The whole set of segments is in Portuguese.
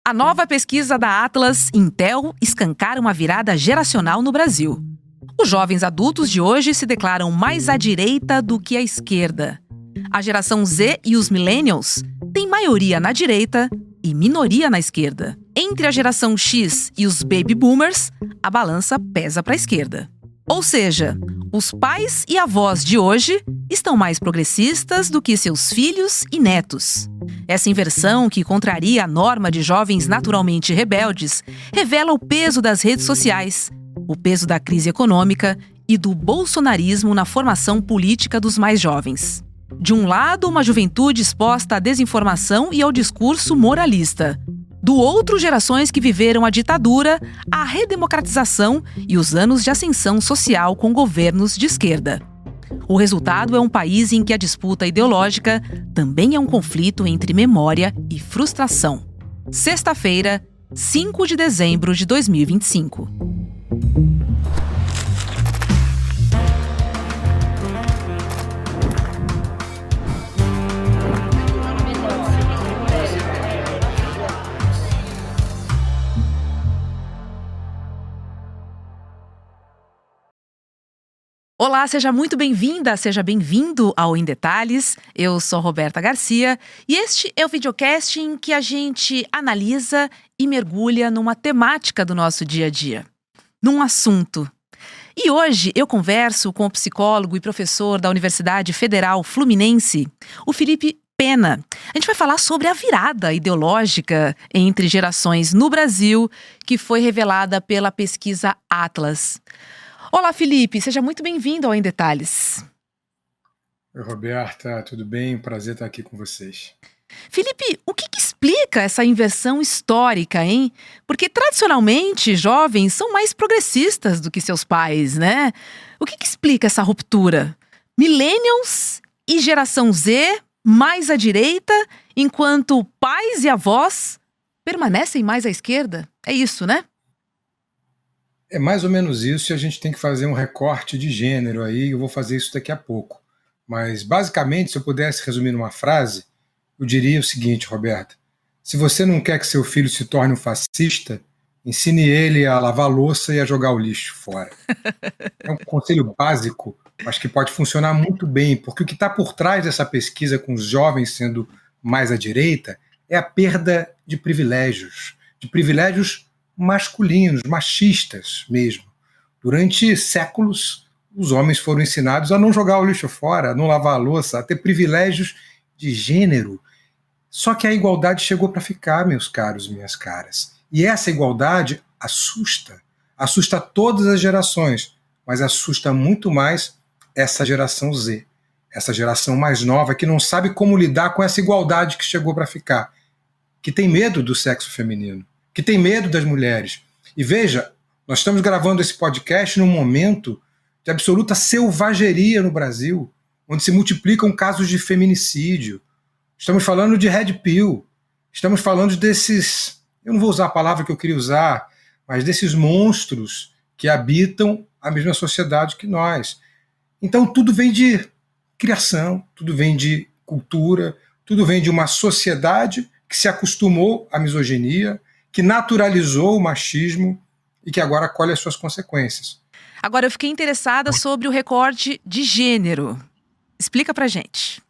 A nova pesquisa da Atlas Intel escancara uma virada geracional no Brasil. Os jovens adultos de hoje se declaram mais à direita do que à esquerda. A geração Z e os millennials têm maioria na direita e minoria na esquerda. Entre a geração X e os baby boomers, a balança pesa para a esquerda. Ou seja, os pais e avós de hoje estão mais progressistas do que seus filhos e netos. Essa inversão, que contraria a norma de jovens naturalmente rebeldes, revela o peso das redes sociais, o peso da crise econômica e do bolsonarismo na formação política dos mais jovens. De um lado, uma juventude exposta à desinformação e ao discurso moralista. Do outro, gerações que viveram a ditadura, a redemocratização e os anos de ascensão social com governos de esquerda. O resultado é um país em que a disputa ideológica também é um conflito entre memória e frustração. Sexta-feira, 5 de dezembro de 2025. Olá, seja muito bem-vinda, seja bem-vindo ao Em Detalhes. Eu sou Roberta Garcia e este é o videocast em que a gente analisa e mergulha numa temática do nosso dia a dia, num assunto. E hoje eu converso com o psicólogo e professor da Universidade Federal Fluminense, o Felipe Pena. A gente vai falar sobre a virada ideológica entre gerações no Brasil, que foi revelada pela pesquisa Atlas. Olá, Felipe, seja muito bem-vindo ao Em Detalhes. Oi, Roberta, tudo bem? Prazer estar aqui com vocês. Felipe, o que explica essa inversão histórica, hein? Porque, tradicionalmente, jovens são mais progressistas do que seus pais, né? O que explica essa ruptura? Millennials e geração Z mais à direita, enquanto pais e avós permanecem mais à esquerda? É isso, né? É mais ou menos isso, e a gente tem que fazer um recorte de gênero aí, eu vou fazer isso daqui a pouco. Mas, basicamente, se eu pudesse resumir numa frase, eu diria o seguinte, Roberta: se você não quer que seu filho se torne um fascista, ensine ele a lavar a louça e a jogar o lixo fora. É um conselho básico, mas que pode funcionar muito bem, porque o que está por trás dessa pesquisa com os jovens sendo mais à direita é a perda de privilégios masculinos, machistas mesmo. Durante séculos, os homens foram ensinados a não jogar o lixo fora, a não lavar a louça, a ter privilégios de gênero. Só que a igualdade chegou para ficar, meus caros, minhas caras. E essa igualdade assusta todas as gerações, mas assusta muito mais essa geração Z, essa geração mais nova que não sabe como lidar com essa igualdade que chegou para ficar, que tem medo do sexo feminino, que tem medo das mulheres. E veja, nós estamos gravando esse podcast num momento de absoluta selvageria no Brasil, onde se multiplicam casos de feminicídio. Estamos falando de red pill, estamos falando desses, eu não vou usar a palavra que eu queria usar, mas desses monstros que habitam a mesma sociedade que nós. Então tudo vem de criação, tudo vem de cultura, tudo vem de uma sociedade que se acostumou à misoginia, que naturalizou o machismo e que agora colhe as suas consequências. Agora, eu fiquei interessada sobre o recorte de gênero. Explica pra gente.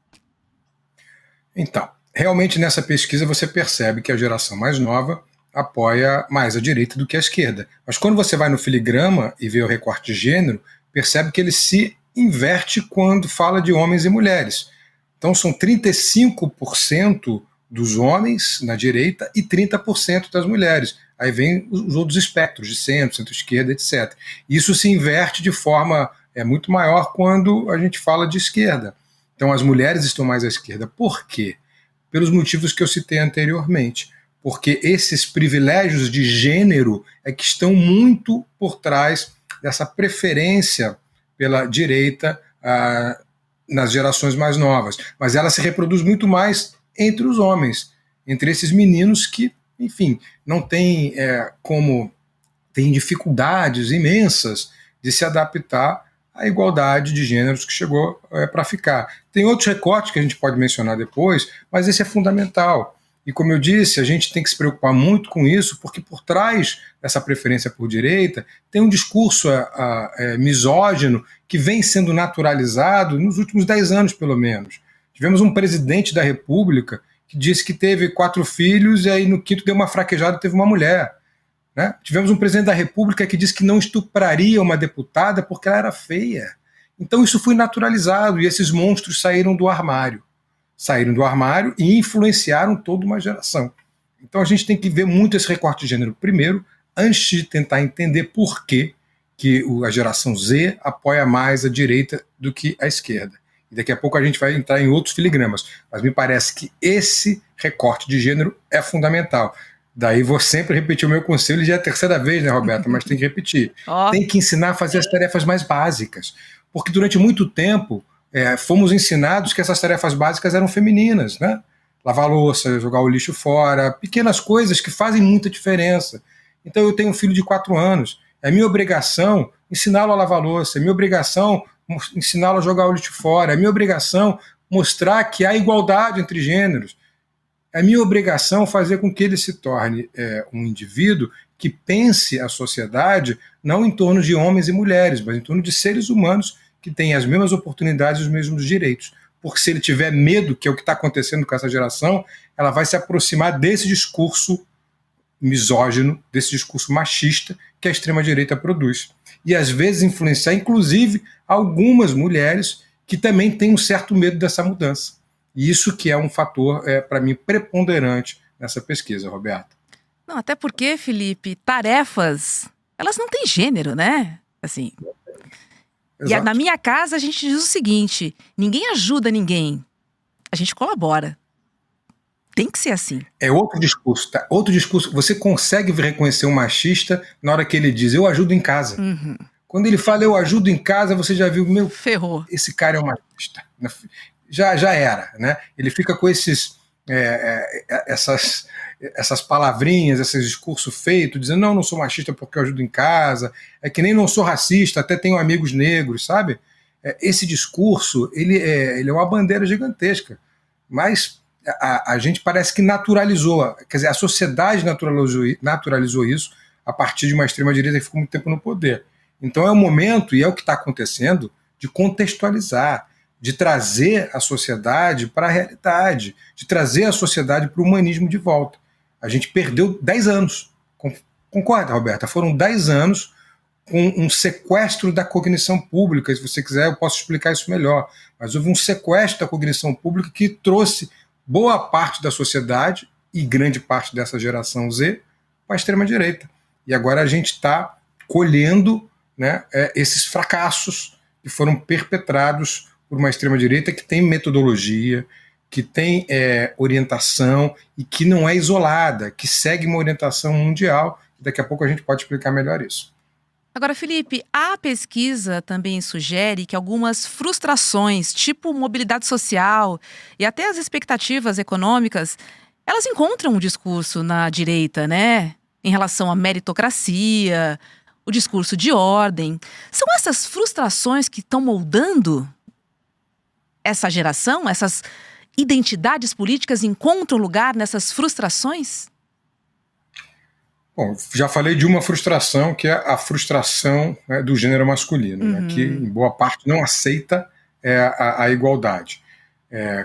Então, realmente nessa pesquisa você percebe que a geração mais nova apoia mais a direita do que a esquerda. Mas quando você vai no filigrama e vê o recorte de gênero, percebe que ele se inverte quando fala de homens e mulheres. Então são 35% dos homens na direita e 30% das mulheres. Aí vem os outros espectros, de centro, centro-esquerda, etc. Isso se inverte de forma muito maior quando a gente fala de esquerda. Então as mulheres estão mais à esquerda. Por quê? Pelos motivos que eu citei anteriormente. Porque esses privilégios de gênero é que estão muito por trás dessa preferência pela direita nas gerações mais novas. Mas ela se reproduz muito mais entre os homens, entre esses meninos que, enfim, não têm têm dificuldades imensas de se adaptar à igualdade de gêneros que chegou para ficar. Tem outros recortes que a gente pode mencionar depois, mas esse é fundamental. E como eu disse, a gente tem que se preocupar muito com isso, porque por trás dessa preferência por direita tem um discurso misógino que vem sendo naturalizado nos últimos 10 anos, pelo menos. Tivemos um presidente da República que disse que teve 4 filhos e aí no quinto deu uma fraquejada e teve uma mulher. Né? Tivemos um presidente da República que disse que não estupraria uma deputada porque ela era feia. Então isso foi naturalizado e esses monstros saíram do armário. Saíram do armário e influenciaram toda uma geração. Então a gente tem que ver muito esse recorte de gênero primeiro, antes de tentar entender por que a geração Z apoia mais a direita do que a esquerda. E daqui a pouco a gente vai entrar em outros filigramas. Mas me parece que esse recorte de gênero é fundamental. Daí vou sempre repetir o meu conselho, já é a terceira vez, né, Roberta? Mas tem que repetir. Tem que ensinar a fazer as tarefas mais básicas. Porque durante muito tempo fomos ensinados que essas tarefas básicas eram femininas, né? Lavar louça, jogar o lixo fora, pequenas coisas que fazem muita diferença. Então eu tenho um filho de 4 anos, é minha obrigação ensiná-lo a lavar louça, é minha obrigação ensiná-lo a jogar o lixo fora, é minha obrigação mostrar que há igualdade entre gêneros, é minha obrigação fazer com que ele se torne um indivíduo que pense a sociedade não em torno de homens e mulheres, mas em torno de seres humanos que têm as mesmas oportunidades e os mesmos direitos. Porque se ele tiver medo, que é o que está acontecendo com essa geração, ela vai se aproximar desse discurso misógino, desse discurso machista que a extrema-direita produz. E às vezes influenciar, inclusive, algumas mulheres que também têm um certo medo dessa mudança. E isso que é um fator, para mim, preponderante nessa pesquisa, Roberta. Não, até porque, Felipe, tarefas, elas não têm gênero, né? Assim... Exato. E na minha casa a gente diz o seguinte: ninguém ajuda ninguém, a gente colabora. Tem que ser assim. É outro discurso, tá? Outro discurso. Você consegue reconhecer um machista na hora que ele diz, eu ajudo em casa. Uhum. Quando ele fala, eu ajudo em casa, você já viu, meu, ferrou. Esse cara é um machista. Já era, né? Ele fica com essas palavrinhas, esse discurso feito, dizendo, não sou machista porque eu ajudo em casa, é que nem não sou racista, até tenho amigos negros, sabe? Esse discurso, ele é uma bandeira gigantesca, mas a gente parece que naturalizou, quer dizer, a sociedade naturalizou isso a partir de uma extrema-direita que ficou muito tempo no poder. Então é o momento, e é o que está acontecendo, de contextualizar, de trazer a sociedade para a realidade, de trazer a sociedade para o humanismo de volta. A gente perdeu 10 anos. Concorda, Roberta? Foram 10 anos com um sequestro da cognição pública. Se você quiser, eu posso explicar isso melhor. Mas houve um sequestro da cognição pública que trouxe boa parte da sociedade e grande parte dessa geração Z para a extrema-direita. E agora a gente está colhendo, né, esses fracassos que foram perpetrados por uma extrema-direita que tem metodologia, que tem orientação e que não é isolada, que segue uma orientação mundial. Daqui a pouco a gente pode explicar melhor isso. Agora, Felipe, a pesquisa também sugere que algumas frustrações, tipo mobilidade social e até as expectativas econômicas, elas encontram um discurso na direita, né? Em relação à meritocracia, o discurso de ordem. São essas frustrações que estão moldando essa geração? Essas identidades políticas encontram lugar nessas frustrações? Bom, já falei de uma frustração, que é a frustração, né, do gênero masculino, né, que em boa parte não aceita a igualdade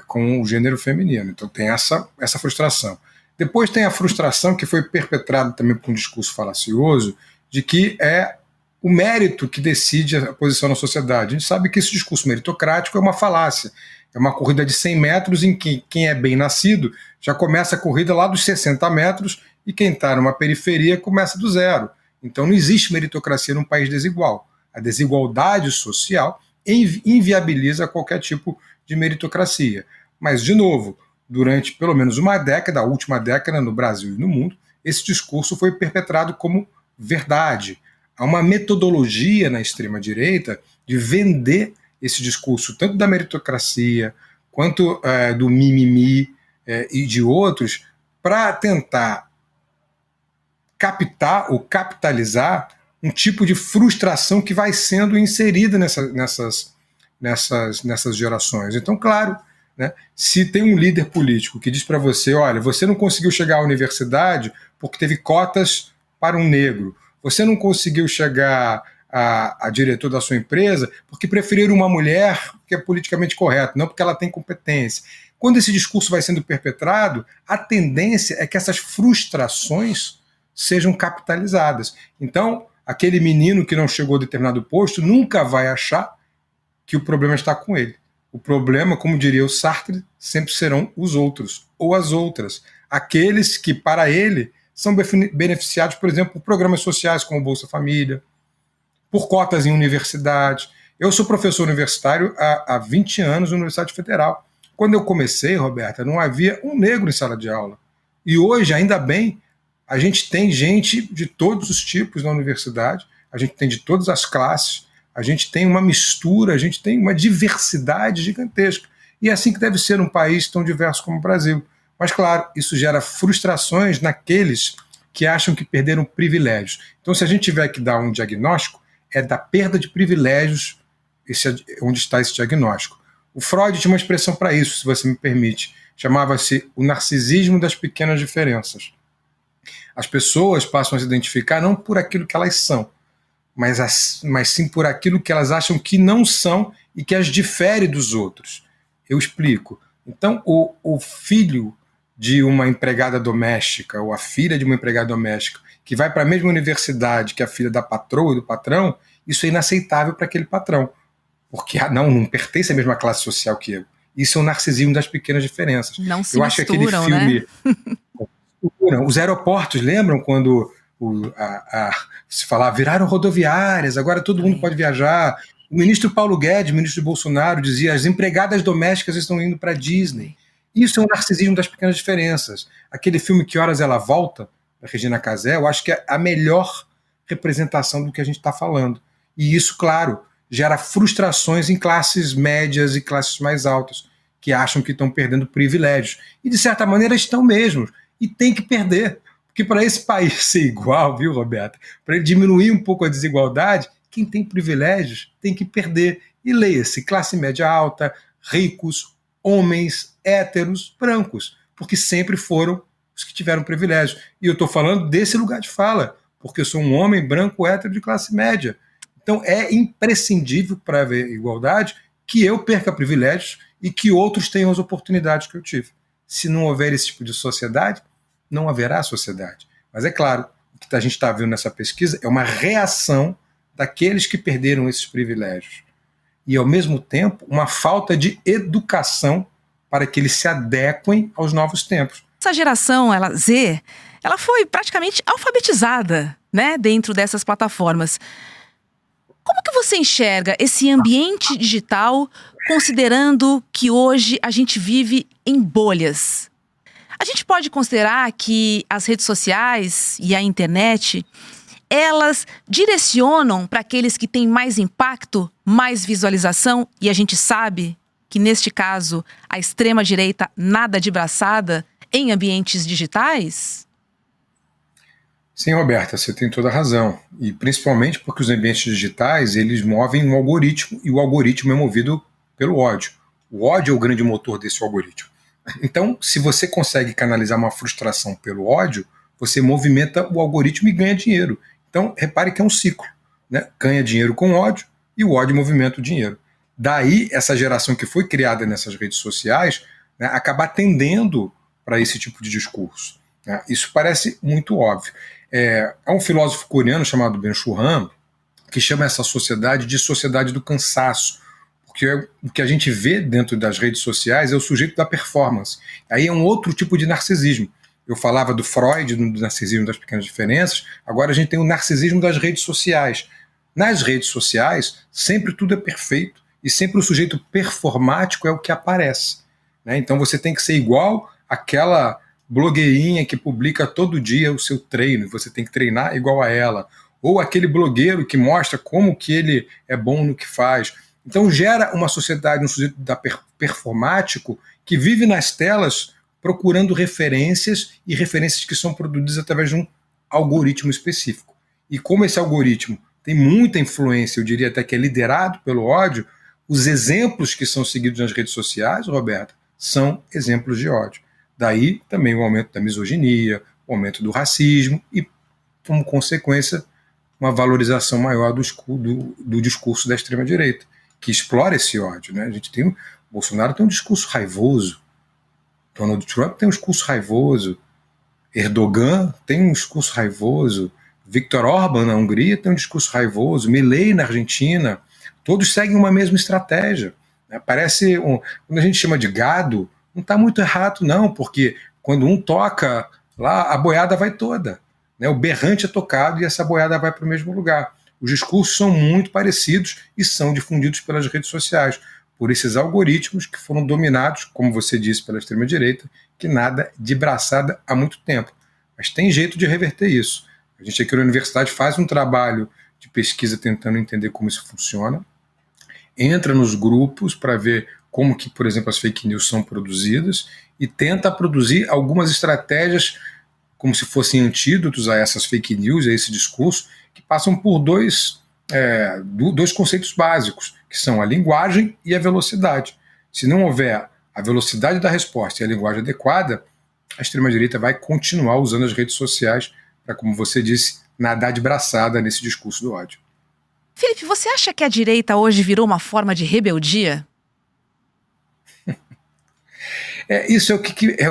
com o gênero feminino. Então tem essa frustração. Depois tem a frustração que foi perpetrada também por um discurso falacioso, de que é o mérito que decide a posição na sociedade. A gente sabe que esse discurso meritocrático é uma falácia. É uma corrida de 100 metros em que quem é bem nascido já começa a corrida lá dos 60 metros e quem está numa periferia começa do zero. Então não existe meritocracia num país desigual. A desigualdade social inviabiliza qualquer tipo de meritocracia. Mas, de novo, durante pelo menos uma década, a última década no Brasil e no mundo, esse discurso foi perpetrado como verdade. Há uma metodologia na extrema-direita de vender esse discurso, tanto da meritocracia, quanto do mimimi e de outros, para tentar captar ou capitalizar um tipo de frustração que vai sendo inserida nessas gerações. Então, claro, né? Se tem um líder político que diz para você, olha, você não conseguiu chegar à universidade porque teve cotas para um negro, você não conseguiu chegar a diretor da sua empresa porque preferiram uma mulher que é politicamente correto, não porque ela tem competência. Quando esse discurso vai sendo perpetrado, a tendência é que essas frustrações sejam capitalizadas. Então, aquele menino que não chegou a determinado posto nunca vai achar que o problema está com ele. O problema, como diria o Sartre, sempre serão os outros, ou as outras. Aqueles que, para ele, são beneficiados, por exemplo, por programas sociais como Bolsa Família, por cotas em universidade. Eu sou professor universitário há 20 anos na Universidade Federal. Quando eu comecei, Roberta, não havia um negro em sala de aula. E hoje, ainda bem, a gente tem gente de todos os tipos na universidade, a gente tem de todas as classes, a gente tem uma mistura, a gente tem uma diversidade gigantesca. E é assim que deve ser um país tão diverso como o Brasil. Mas, claro, isso gera frustrações naqueles que acham que perderam privilégios. Então, se a gente tiver que dar um diagnóstico, é da perda de privilégios onde está esse diagnóstico. O Freud tinha uma expressão para isso, se você me permite. Chamava-se o narcisismo das pequenas diferenças. As pessoas passam a se identificar não por aquilo que elas são, mas sim por aquilo que elas acham que não são e que as difere dos outros. Eu explico. Então, o filho de uma empregada doméstica ou a filha de uma empregada doméstica que vai para a mesma universidade que a filha da patroa e do patrão, isso é inaceitável para aquele patrão. Porque, não pertence à mesma classe social que eu. Isso é o narcisismo das pequenas diferenças. Não se misturam, aquele filme, né? Os aeroportos, lembram quando se falava, viraram rodoviárias, agora todo mundo pode viajar. O ministro Paulo Guedes, ministro de Bolsonaro, dizia, as empregadas domésticas estão indo para a Disney. Isso é um narcisismo das pequenas diferenças. Aquele filme Que Horas Ela Volta, da Regina Casé, eu acho que é a melhor representação do que a gente está falando. E isso, claro, gera frustrações em classes médias e classes mais altas, que acham que estão perdendo privilégios. E, de certa maneira, estão mesmo. E tem que perder. Porque para esse país ser igual, viu, Roberta? Para ele diminuir um pouco a desigualdade, quem tem privilégios tem que perder. E leia-se, classe média alta, ricos, homens, héteros, brancos. Porque sempre foram os que tiveram privilégios. E eu estou falando desse lugar de fala, porque eu sou um homem branco, hétero de classe média. Então é imprescindível para haver igualdade que eu perca privilégios e que outros tenham as oportunidades que eu tive. Se não houver esse tipo de sociedade, não haverá sociedade. Mas é claro, o que a gente está vendo nessa pesquisa é uma reação daqueles que perderam esses privilégios. E, ao mesmo tempo, uma falta de educação para que eles se adequem aos novos tempos. Essa geração, Z, ela foi praticamente alfabetizada, né, dentro dessas plataformas. Como que você enxerga esse ambiente digital, considerando que hoje a gente vive em bolhas? A gente pode considerar que as redes sociais e a internet, elas direcionam para aqueles que têm mais impacto, mais visualização, e a gente sabe que, neste caso, a extrema-direita nada de braçada em ambientes digitais? Sim, Roberta, você tem toda a razão. E principalmente porque os ambientes digitais, eles movem um algoritmo, e o algoritmo é movido pelo ódio. O ódio é o grande motor desse algoritmo. Então, se você consegue canalizar uma frustração pelo ódio, você movimenta o algoritmo e ganha dinheiro. Então, repare que é um ciclo, né? Ganha dinheiro com ódio e o ódio movimenta o dinheiro. Daí, essa geração que foi criada nessas redes sociais, né, acaba tendendo para esse tipo de discurso, né? Isso parece muito óbvio. Há um filósofo coreano chamado Ben-Shul Han que chama essa sociedade de sociedade do cansaço, porque o que a gente vê dentro das redes sociais é o sujeito da performance. Aí é um outro tipo de narcisismo. Eu falava do Freud, do narcisismo das pequenas diferenças, agora a gente tem o narcisismo das redes sociais. Nas redes sociais, sempre tudo é perfeito e sempre o sujeito performático é o que aparece, né? Então você tem que ser igual àquela blogueirinha que publica todo dia o seu treino, você tem que treinar igual a ela, ou aquele blogueiro que mostra como que ele é bom no que faz. Então gera uma sociedade, um sujeito performático que vive nas telas procurando referências e referências que são produzidas através de um algoritmo específico. E como esse algoritmo tem muita influência, eu diria até que é liderado pelo ódio, os exemplos que são seguidos nas redes sociais, Roberta, são exemplos de ódio. Daí também o aumento da misoginia, o aumento do racismo e, como consequência, uma valorização maior do discurso da extrema-direita, que explora esse ódio. Né? O Bolsonaro tem um discurso raivoso, Donald Trump tem um discurso raivoso, Erdogan tem um discurso raivoso, Viktor Orbán na Hungria tem um discurso raivoso, Milei na Argentina, todos seguem uma mesma estratégia. Né? Quando a gente chama de gado, não está muito errado não, porque quando um toca lá, a boiada vai toda. Né? O berrante é tocado e essa boiada vai para o mesmo lugar. Os discursos são muito parecidos e são difundidos pelas redes sociais, por esses algoritmos que foram dominados, como você disse, pela extrema-direita, que nada de braçada há muito tempo. Mas tem jeito de reverter isso. A gente aqui na universidade faz um trabalho de pesquisa tentando entender como isso funciona, entra nos grupos para ver como que, por exemplo, as fake news são produzidas e tenta produzir algumas estratégias como se fossem antídotos a essas fake news, a esse discurso, que passam por dois conceitos básicos, que são a linguagem e a velocidade. Se não houver a velocidade da resposta e a linguagem adequada, a extrema-direita vai continuar usando as redes sociais para, como você disse, nadar de braçada nesse discurso do ódio. Felipe, você acha que a direita hoje virou uma forma de rebeldia? Isso é o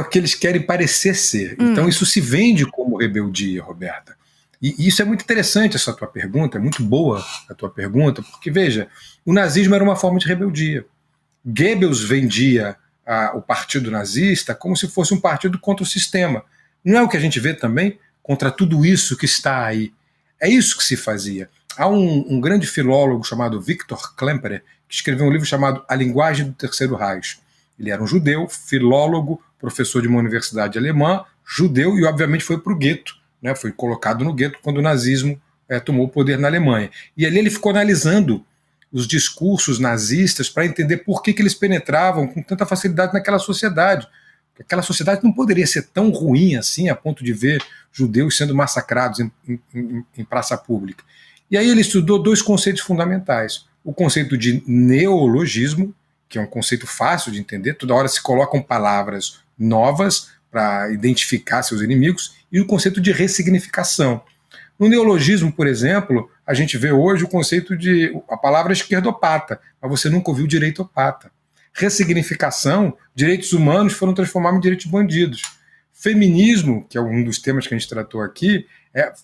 que eles querem parecer ser. Então isso se vende como rebeldia, Roberta. E isso é muito interessante, essa tua pergunta, é muito boa a tua pergunta, porque, veja, o nazismo era uma forma de rebeldia. Goebbels vendia o partido nazista como se fosse um partido contra o sistema. Não é o que a gente vê também? Contra tudo isso que está aí. É isso que se fazia. Há um grande filólogo chamado Viktor Klemperer, que escreveu um livro chamado A Linguagem do Terceiro Reich. Ele era um judeu, filólogo, professor de uma universidade alemã, judeu, e obviamente foi para o gueto, né? Foi colocado no gueto quando o nazismo tomou o poder na Alemanha. E ali ele ficou analisando os discursos nazistas para entender por que eles penetravam com tanta facilidade naquela sociedade. Porque aquela sociedade não poderia ser tão ruim assim, a ponto de ver judeus sendo massacrados em praça pública. E aí ele estudou dois conceitos fundamentais. O conceito de neologismo, que é um conceito fácil de entender, toda hora se colocam palavras novas para identificar seus inimigos, e o conceito de ressignificação. No neologismo, por exemplo, a gente vê hoje o conceito a palavra esquerdopata, mas você nunca ouviu direitopata. Ressignificação, direitos humanos foram transformados em direitos bandidos. Feminismo, que é um dos temas que a gente tratou aqui,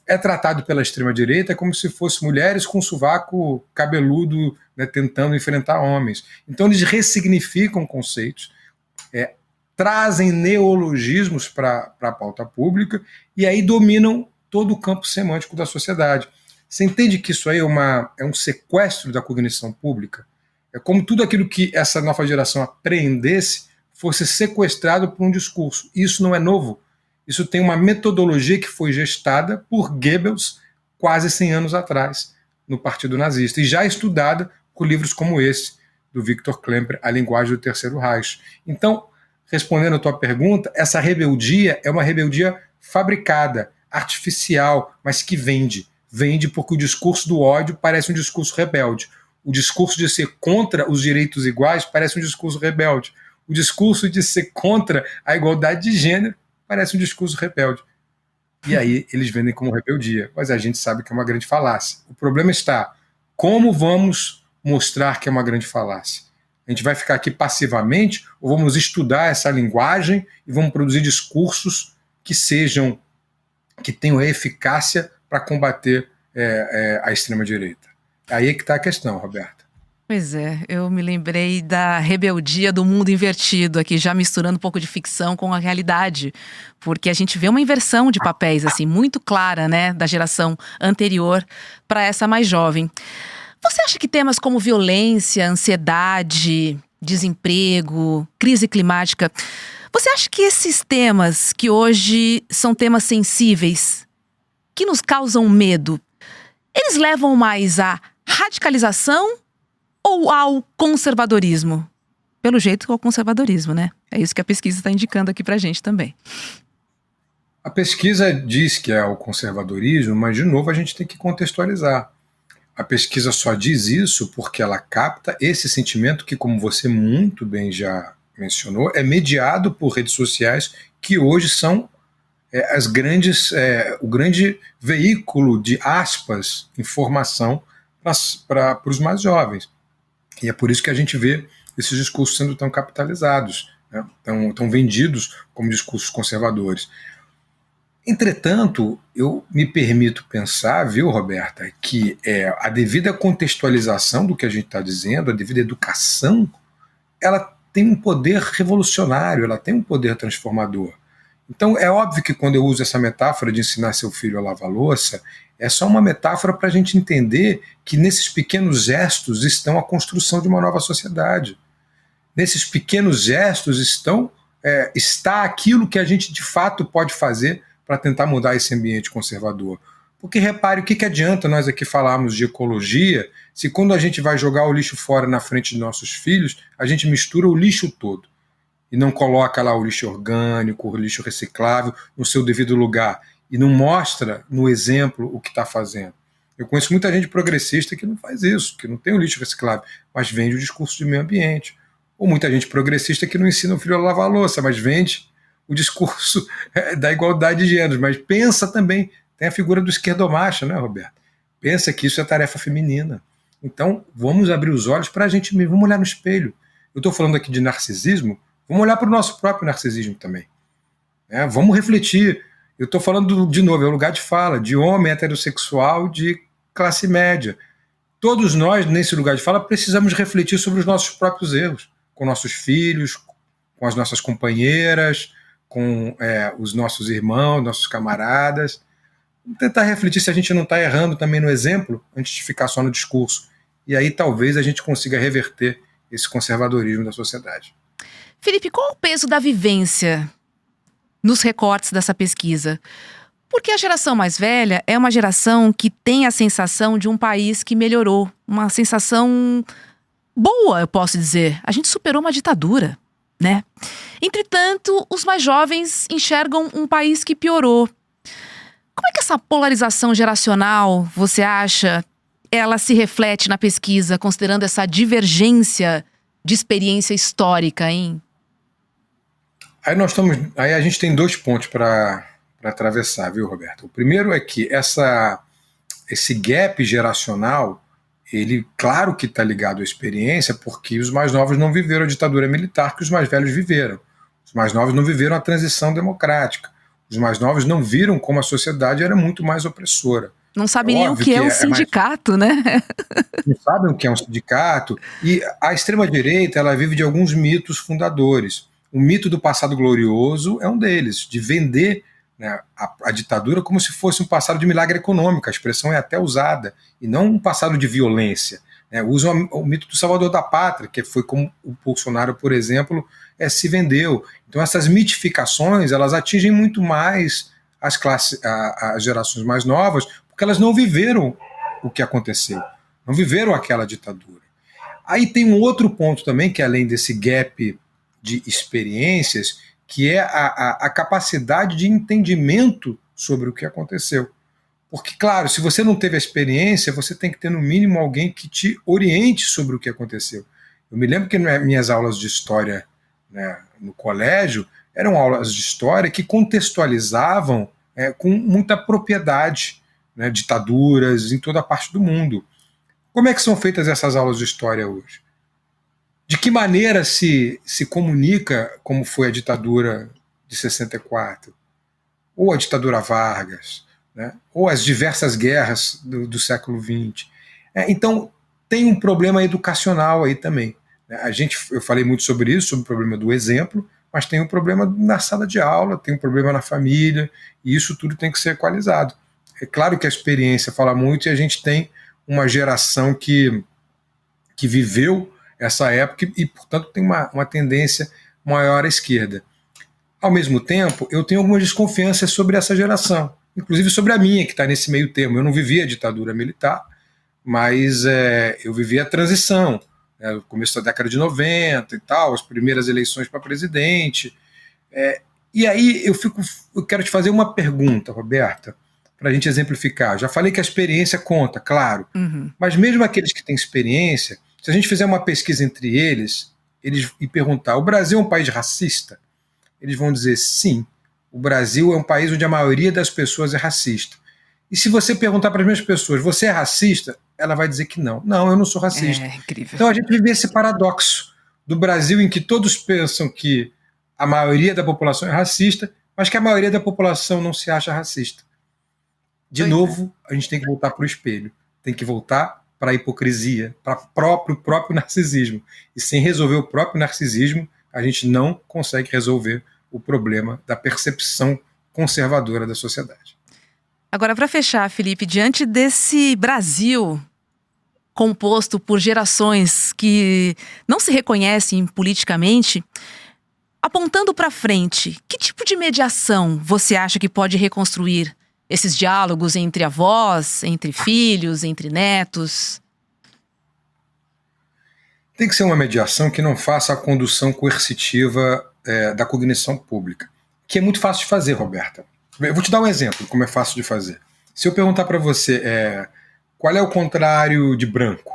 é tratado pela extrema-direita como se fosse mulheres com sovaco cabeludo, né, tentando enfrentar homens. Então eles ressignificam conceitos, trazem neologismos para a pauta pública e aí dominam todo o campo semântico da sociedade. Você entende que isso aí é um sequestro da cognição pública? É como tudo aquilo que essa nova geração apreendesse fosse sequestrado por um discurso. Isso não é novo. Isso tem uma metodologia que foi gestada por Goebbels quase 100 anos atrás, no Partido Nazista, e já estudada por livros como esse, do Viktor Klemperer, A Linguagem do Terceiro Reich. Então, respondendo a tua pergunta, essa rebeldia é uma rebeldia fabricada, artificial, mas que vende. Vende porque o discurso do ódio parece um discurso rebelde. O discurso de ser contra os direitos iguais parece um discurso rebelde. O discurso de ser contra a igualdade de gênero parece um discurso rebelde. E aí eles vendem como rebeldia, mas a gente sabe que é uma grande falácia. O problema está, como vamos mostrar que é uma grande falácia? A gente vai ficar aqui passivamente ou vamos estudar essa linguagem e vamos produzir discursos que tenham eficácia para combater a extrema-direita? Aí é que está a questão, Roberta. Pois é, eu me lembrei da rebeldia do mundo invertido aqui, já misturando um pouco de ficção com a realidade, porque a gente vê uma inversão de papéis assim muito clara, né, da geração anterior para essa mais jovem. Você acha que temas como violência, ansiedade, desemprego, crise climática, você acha que esses temas que hoje são temas sensíveis, que nos causam medo, eles levam mais à radicalização ou ao conservadorismo? Pelo jeito, ao conservadorismo, né? É isso que a pesquisa está indicando aqui pra gente também. A pesquisa diz que é o conservadorismo, mas, de novo, a gente tem que contextualizar. A pesquisa só diz isso porque ela capta esse sentimento que, como você muito bem já mencionou, é mediado por redes sociais que hoje são o grande veículo de aspas, informação para os mais jovens. E é por isso que a gente vê esses discursos sendo tão capitalizados, né? tão vendidos como discursos conservadores. Entretanto, eu me permito pensar, viu, Roberta, que a devida contextualização do que a gente está dizendo, a devida educação, ela tem um poder revolucionário, ela tem um poder transformador. Então, é óbvio que quando eu uso essa metáfora de ensinar seu filho a lavar louça, é só uma metáfora para a gente entender que nesses pequenos gestos estão a construção de uma nova sociedade. Nesses pequenos gestos está aquilo que a gente de fato pode fazer para tentar mudar esse ambiente conservador. Porque repare, o que adianta nós aqui falarmos de ecologia se quando a gente vai jogar o lixo fora na frente de nossos filhos, a gente mistura o lixo todo e não coloca lá o lixo orgânico, o lixo reciclável no seu devido lugar e não mostra no exemplo o que está fazendo. Eu conheço muita gente progressista que não faz isso, que não tem o lixo reciclável, mas vende o discurso de meio ambiente. Ou muita gente progressista que não ensina o filho a lavar a louça, mas vende o discurso da igualdade de gêneros, mas pensa também, tem a figura do esquerdomacho, né, Roberto? Pensa que isso é tarefa feminina. Então, vamos abrir os olhos para a gente mesmo, vamos olhar no espelho. Eu estou falando aqui de narcisismo, vamos olhar para o nosso próprio narcisismo também. Vamos refletir. Eu estou falando, de novo, é um lugar de fala, de homem heterossexual, de classe média. Todos nós, nesse lugar de fala, precisamos refletir sobre os nossos próprios erros, com nossos filhos, com as nossas companheiras, com os nossos irmãos, nossos camaradas. Vamos tentar refletir se a gente não está errando também no exemplo, antes de ficar só no discurso. E aí talvez a gente consiga reverter esse conservadorismo da sociedade. Felipe, qual o peso da vivência nos recortes dessa pesquisa? Porque a geração mais velha é uma geração que tem a sensação de um país que melhorou. Uma sensação boa, eu posso dizer. A gente superou uma ditadura, né? Entretanto, os mais jovens enxergam um país que piorou. Como é que essa polarização geracional, você acha, ela se reflete na pesquisa, considerando essa divergência de experiência histórica, hein? Aí a gente tem 2 pontos para atravessar, viu, Roberto? O primeiro é que esse gap geracional, ele, claro que está ligado à experiência, porque os mais novos não viveram a ditadura militar que os mais velhos viveram. Os mais novos não viveram a transição democrática. Os mais novos não viram como a sociedade era muito mais opressora. Não sabem nem o que é um sindicato, né? Não sabem o que é um sindicato. E a extrema-direita, ela vive de alguns mitos fundadores. O mito do passado glorioso é um deles, de vender, né, a ditadura como se fosse um passado de milagre econômico. A expressão é até usada, e não um passado de violência. Usam o mito do salvador da pátria, que foi como o Bolsonaro, por exemplo, se vendeu. Então essas mitificações, elas atingem muito mais as gerações mais novas, porque elas não viveram o que aconteceu, não viveram aquela ditadura. Aí tem um outro ponto também, que além desse gap de experiências, que é a capacidade de entendimento sobre o que aconteceu. Porque, claro, se você não teve a experiência, você tem que ter, no mínimo, alguém que te oriente sobre o que aconteceu. Eu me lembro que minhas aulas de história, né, no colégio eram aulas de história que contextualizavam com muita propriedade, né, ditaduras em toda a parte do mundo. Como é que são feitas essas aulas de história hoje? De que maneira se comunica como foi a ditadura de 64? Ou a ditadura Vargas? Né? Ou as diversas guerras do século XX. Então, tem um problema educacional aí também. Eu falei muito sobre isso, sobre o problema do exemplo, mas tem um problema na sala de aula, tem um problema na família, e isso tudo tem que ser equalizado. É claro que a experiência fala muito, e a gente tem uma geração que viveu essa época e, portanto, tem uma tendência maior à esquerda. Ao mesmo tempo, eu tenho algumas desconfianças sobre essa geração, inclusive sobre a minha, que está nesse meio termo. Eu não vivi a ditadura militar, mas eu vivi a transição, no começo da década de 90 e tal, as primeiras eleições para presidente. E aí eu quero te fazer uma pergunta, Roberta, para a gente exemplificar. Já falei que a experiência conta, claro, mas mesmo aqueles que têm experiência, se a gente fizer uma pesquisa entre eles, e perguntar: o Brasil é um país racista? Eles vão dizer sim, o Brasil é um país onde a maioria das pessoas é racista. E se você perguntar para as mesmas pessoas: você é racista? Ela vai dizer que não. Não, eu não sou racista. É incrível. Então a gente vive esse paradoxo do Brasil em que todos pensam que a maioria da população é racista, mas que a maioria da população não se acha racista. De novo, a gente tem que voltar para o espelho. Tem que voltar para a hipocrisia, para o próprio narcisismo. E sem resolver o próprio narcisismo, a gente não consegue resolver o problema da percepção conservadora da sociedade. Agora, para fechar, Felipe, diante desse Brasil composto por gerações que não se reconhecem politicamente, apontando para frente, que tipo de mediação você acha que pode reconstruir esses diálogos entre avós, entre filhos, entre netos? Tem que ser uma mediação que não faça a condução coercitiva da cognição pública, que é muito fácil de fazer, Roberta. Eu vou te dar um exemplo de como é fácil de fazer. Se eu perguntar para você qual é o contrário de branco,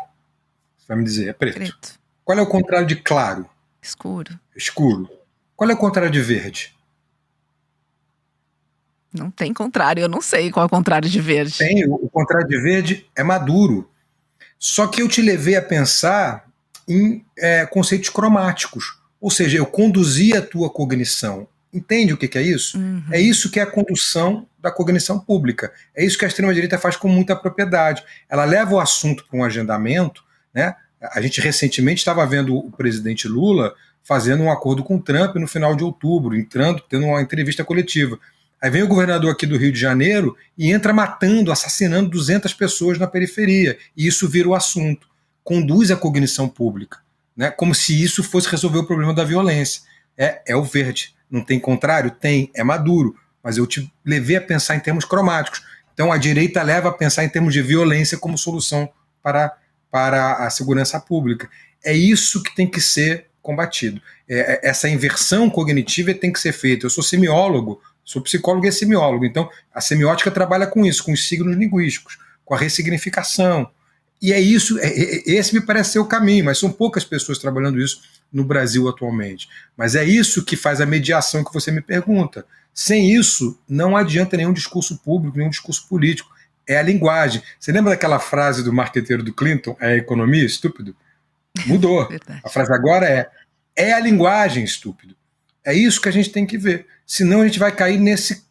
você vai me dizer: é preto. Qual é o contrário de claro? Escuro. Qual é o contrário de verde? Não tem contrário, eu não sei qual é o contrário de verde. Tem, o contrário de verde é maduro. Só que eu te levei a pensar em conceitos cromáticos. Ou seja, eu conduzi a tua cognição. Entende o que é isso? Uhum. É isso que é a condução da cognição pública. É isso que a extrema-direita faz com muita propriedade. Ela leva o assunto para um agendamento, né? A gente recentemente estava vendo o presidente Lula fazendo um acordo com o Trump no final de outubro, tendo uma entrevista coletiva. Aí vem o governador aqui do Rio de Janeiro e entra matando, assassinando 200 pessoas na periferia. E isso vira o assunto. Conduz a cognição pública, né? Como se isso fosse resolver o problema da violência. É o verde. Não tem contrário? Tem. É maduro. Mas eu te levei a pensar em termos cromáticos. Então a direita leva a pensar em termos de violência como solução para a segurança pública. É isso que tem que ser combatido. Essa inversão cognitiva tem que ser feita. Eu sou semiólogo, sou psicólogo e semiólogo. Então a semiótica trabalha com isso, com os signos linguísticos, com a ressignificação. E é isso, esse me parece ser o caminho, mas são poucas pessoas trabalhando isso no Brasil atualmente. Mas é isso que faz a mediação que você me pergunta. Sem isso, não adianta nenhum discurso público, nenhum discurso político. É a linguagem. Você lembra daquela frase do marqueteiro do Clinton, é a economia, estúpido? Mudou. A frase agora é a linguagem, estúpido. É isso que a gente tem que ver. Senão a gente vai cair nesse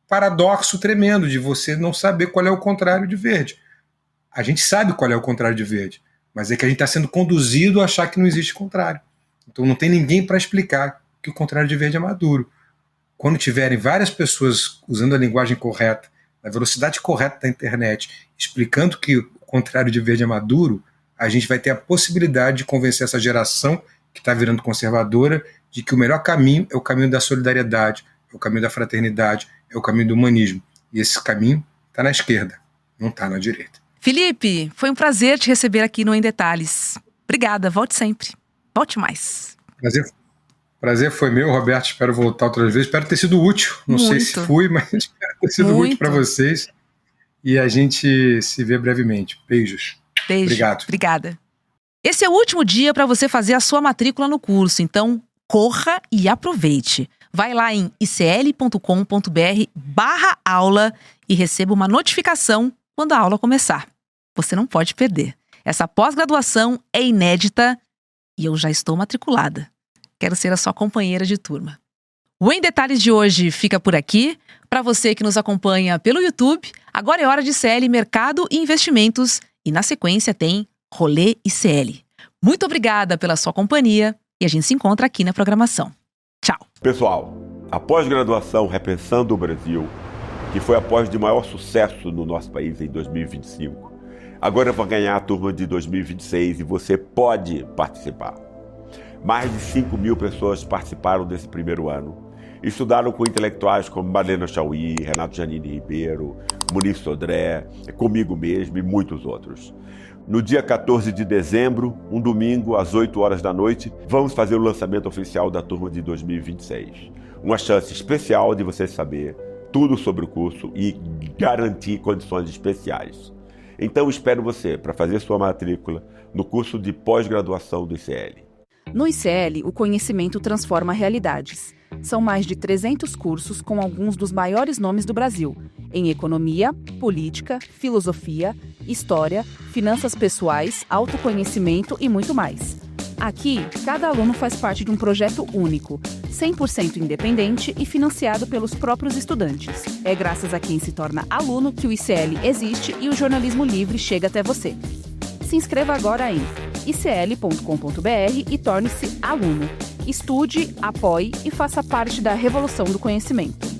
paradoxo tremendo de você não saber qual é o contrário de verde. A gente sabe qual é o contrário de verde, mas é que a gente está sendo conduzido a achar que não existe contrário. Então não tem ninguém para explicar que o contrário de verde é maduro. Quando tiverem várias pessoas usando a linguagem correta, na velocidade correta da internet, explicando que o contrário de verde é maduro, a gente vai ter a possibilidade de convencer essa geração que está virando conservadora de que o melhor caminho é o caminho da solidariedade, é o caminho da fraternidade, é o caminho do humanismo. E esse caminho está na esquerda, não está na direita. Felipe, foi um prazer te receber aqui no Em Detalhes. Obrigada, volte sempre. Volte mais. Prazer foi meu, Roberto. Espero voltar outras vezes. Espero ter sido útil. Não sei se fui, mas espero ter sido útil para vocês. E a gente se vê brevemente. Beijos. Beijo. Obrigado. Obrigada. Esse é o último dia para você fazer a sua matrícula no curso, então corra e aproveite. Vai lá em icl.com.br/aula e receba uma notificação quando a aula começar. Você não pode perder. Essa pós-graduação é inédita e eu já estou matriculada. Quero ser a sua companheira de turma. O Em Detalhes de hoje fica por aqui. Para você que nos acompanha pelo YouTube, agora é hora de CL Mercado e Investimentos e na sequência tem Rolê ICL. Muito obrigada pela sua companhia e a gente se encontra aqui na programação. Tchau. Pessoal, a pós-graduação Repensando o Brasil, que foi a pós de maior sucesso no nosso país em 2025, agora vai ganhar a turma de 2026 e você pode participar. Mais de 5.000 pessoas participaram desse primeiro ano. Estudaram com intelectuais como Marlene Chauí, Renato Janine Ribeiro, Muniz Sodré, comigo mesmo e muitos outros. No dia 14 de dezembro, um domingo, às 8 horas da noite, vamos fazer o lançamento oficial da turma de 2026. Uma chance especial de você saber tudo sobre o curso e garantir condições especiais. Então espero você para fazer sua matrícula no curso de pós-graduação do ICL. No ICL, o conhecimento transforma realidades. São mais de 300 cursos com alguns dos maiores nomes do Brasil, em economia, política, filosofia, história, finanças pessoais, autoconhecimento e muito mais. Aqui, cada aluno faz parte de um projeto único, 100% independente e financiado pelos próprios estudantes. É graças a quem se torna aluno que o ICL existe e o jornalismo livre chega até você. Se inscreva agora em icl.com.br e torne-se aluno. Estude, apoie e faça parte da revolução do conhecimento.